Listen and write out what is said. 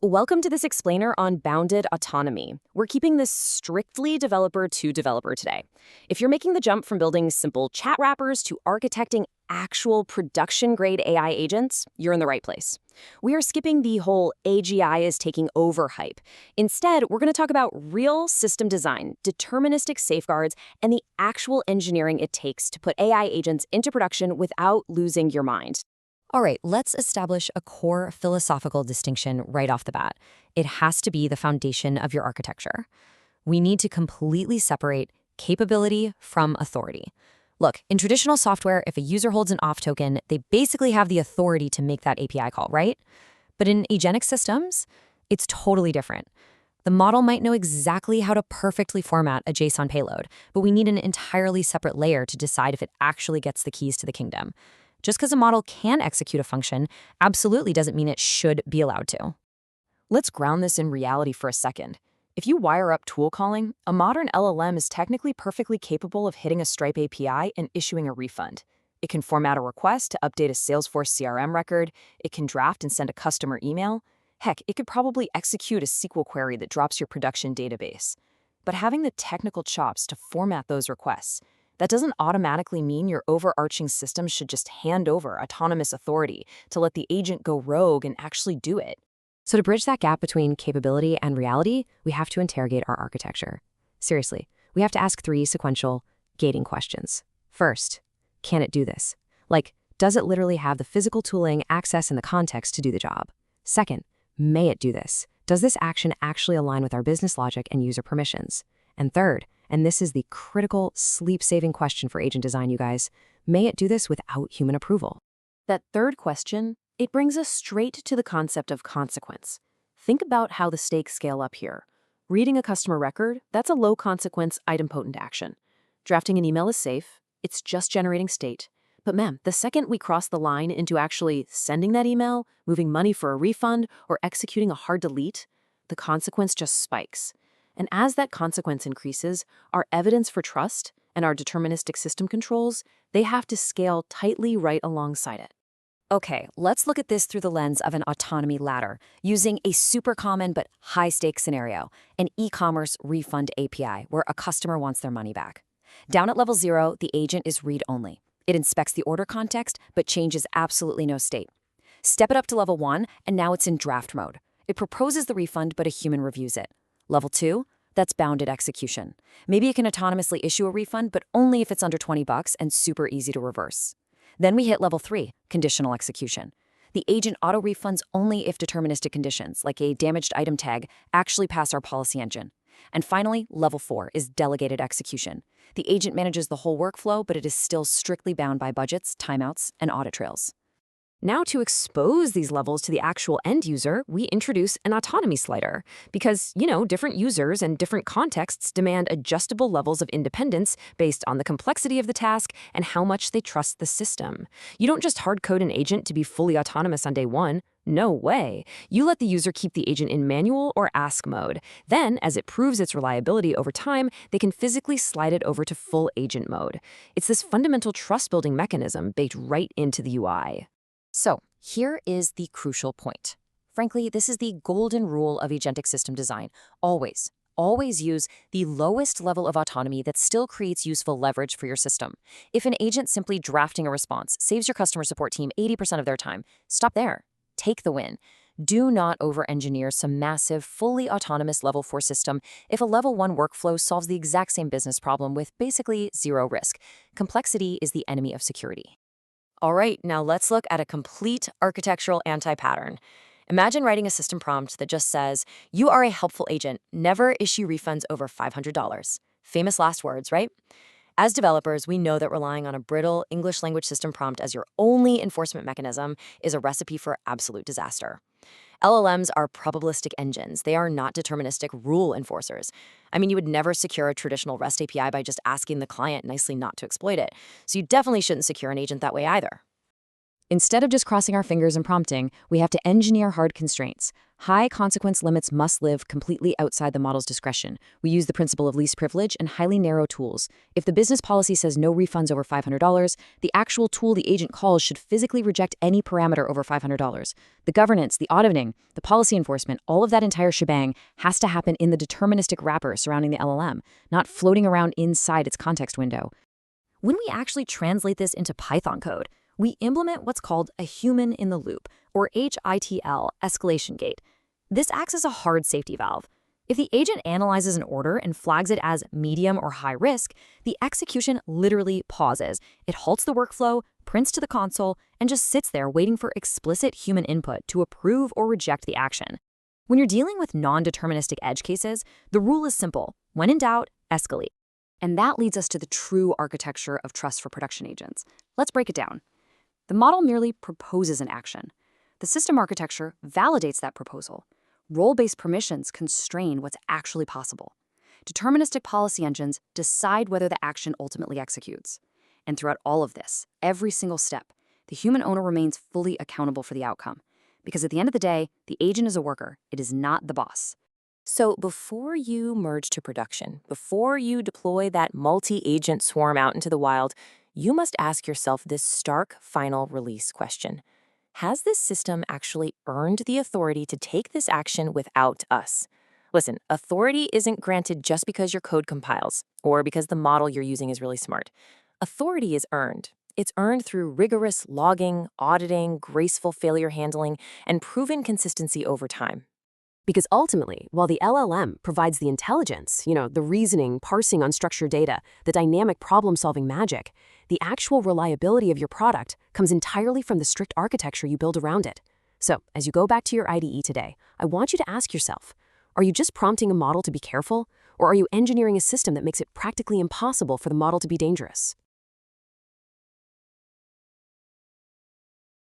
Welcome to this explainer on bounded autonomy. We're keeping this strictly developer to developer today. If you're making the jump from building simple chat wrappers to architecting actual production-grade AI agents, you're in the right place. We are skipping the whole AGI is taking over hype. Instead, we're going to talk about real system design, deterministic safeguards, and the actual engineering it takes to put AI agents into production without losing your mind. All right, let's establish a core philosophical distinction right off the bat. It has to be the foundation of your architecture. We need to completely separate capability from authority. Look, in traditional software, if a user holds an auth token, they basically have the authority to make that API call, right? But in agentic systems, it's totally different. The model might know exactly how to perfectly format a JSON payload, but we need an entirely separate layer to decide if it actually gets the keys to the kingdom. Just because a model can execute a function absolutely doesn't mean it should be allowed to. Let's ground this in reality for a second. If you wire up tool calling, a modern LLM is technically perfectly capable of hitting a Stripe API and issuing a refund. It can format a request to update a Salesforce CRM record, it can draft and send a customer email. Heck, it could probably execute a SQL query that drops your production database. But having the technical chops to format those requests, that doesn't automatically mean your overarching system should just hand over autonomous authority to let the agent go rogue and actually do it. So to bridge that gap between capability and reality, we have to interrogate our architecture. Seriously, we have to ask three sequential, gating questions. First, can it do this? Like, does it literally have the physical tooling, access, and the context to do the job? Second, may it do this? Does this action actually align with our business logic and user permissions? And third, and this is the critical sleep-saving question for agent design, you guys, may it do this without human approval? That third question, it brings us straight to the concept of consequence. Think about how the stakes scale up here. Reading a customer record, that's a low-consequence, idempotent action. Drafting an email is safe, it's just generating state. But ma'am, the second we cross the line into actually sending that email, moving money for a refund, or executing a hard delete, the consequence just spikes. And as that consequence increases, our evidence for trust and our deterministic system controls, they have to scale tightly right alongside it. Okay, let's look at this through the lens of an autonomy ladder, using a super common but high-stakes scenario, an e-commerce refund API where a customer wants their money back. Down at level 0, the agent is read-only. It inspects the order context, but changes absolutely no state. Step it up to level 1, and now it's in draft mode. It proposes the refund, but a human reviews it. Level 2, that's bounded execution. Maybe it can autonomously issue a refund, but only if it's under $20 and super easy to reverse. Then we hit level 3, conditional execution. The agent auto-refunds only if deterministic conditions, like a damaged item tag, actually pass our policy engine. And finally, level 4 is delegated execution. The agent manages the whole workflow, but it is still strictly bound by budgets, timeouts, and audit trails. Now, to expose these levels to the actual end user, we introduce an autonomy slider. Because, different users and different contexts demand adjustable levels of independence based on the complexity of the task and how much they trust the system. You don't just hard code an agent to be fully autonomous on day 1. No way. You let the user keep the agent in manual or ask mode. Then, as it proves its reliability over time, they can physically slide it over to full agent mode. It's this fundamental trust-building mechanism baked right into the UI. So, here is the crucial point. Frankly, this is the golden rule of agentic system design. Always use the lowest level of autonomy that still creates useful leverage for your system. If an agent simply drafting a response saves your customer support team 80% of their time, stop there. Take the win. Do not over-engineer some massive, fully autonomous level 4 system if a level 1 workflow solves the exact same business problem with basically zero risk. Complexity is the enemy of security. All right, now let's look at a complete architectural anti-pattern. Imagine writing a system prompt that just says, "You are a helpful agent. Never issue refunds over $500. Famous last words, right? As developers, we know that relying on a brittle English language system prompt as your only enforcement mechanism is a recipe for absolute disaster. LLMs are probabilistic engines. They are not deterministic rule enforcers. I mean, you would never secure a traditional REST API by just asking the client nicely not to exploit it. So you definitely shouldn't secure an agent that way either. Instead of just crossing our fingers and prompting, we have to engineer hard constraints. High consequence limits must live completely outside the model's discretion. We use the principle of least privilege and highly narrow tools. If the business policy says no refunds over $500, the actual tool the agent calls should physically reject any parameter over $500. The governance, the auditing, the policy enforcement, all of that entire shebang has to happen in the deterministic wrapper surrounding the LLM, not floating around inside its context window. When we actually translate this into Python code, we implement what's called a human in the loop, or HITL, escalation gate. This acts as a hard safety valve. If the agent analyzes an order and flags it as medium or high risk, the execution literally pauses. It halts the workflow, prints to the console, and just sits there waiting for explicit human input to approve or reject the action. When you're dealing with non-deterministic edge cases, the rule is simple. When in doubt, escalate. And that leads us to the true architecture of trust for production agents. Let's break it down. The model merely proposes an action. The system architecture validates that proposal. Role-based permissions constrain what's actually possible. Deterministic policy engines decide whether the action ultimately executes. And throughout all of this, every single step, the human owner remains fully accountable for the outcome. Because at the end of the day, the agent is a worker. It is not the boss. So before you merge to production, before you deploy that multi-agent swarm out into the wild, you must ask yourself this stark final release question. Has this system actually earned the authority to take this action without us? Listen, authority isn't granted just because your code compiles or because the model you're using is really smart. Authority is earned. It's earned through rigorous logging, auditing, graceful failure handling, and proven consistency over time. Because ultimately, while the LLM provides the intelligence, the reasoning, parsing unstructured data, the dynamic problem-solving magic, the actual reliability of your product comes entirely from the strict architecture you build around it. So, as you go back to your IDE today, I want you to ask yourself, are you just prompting a model to be careful, or are you engineering a system that makes it practically impossible for the model to be dangerous?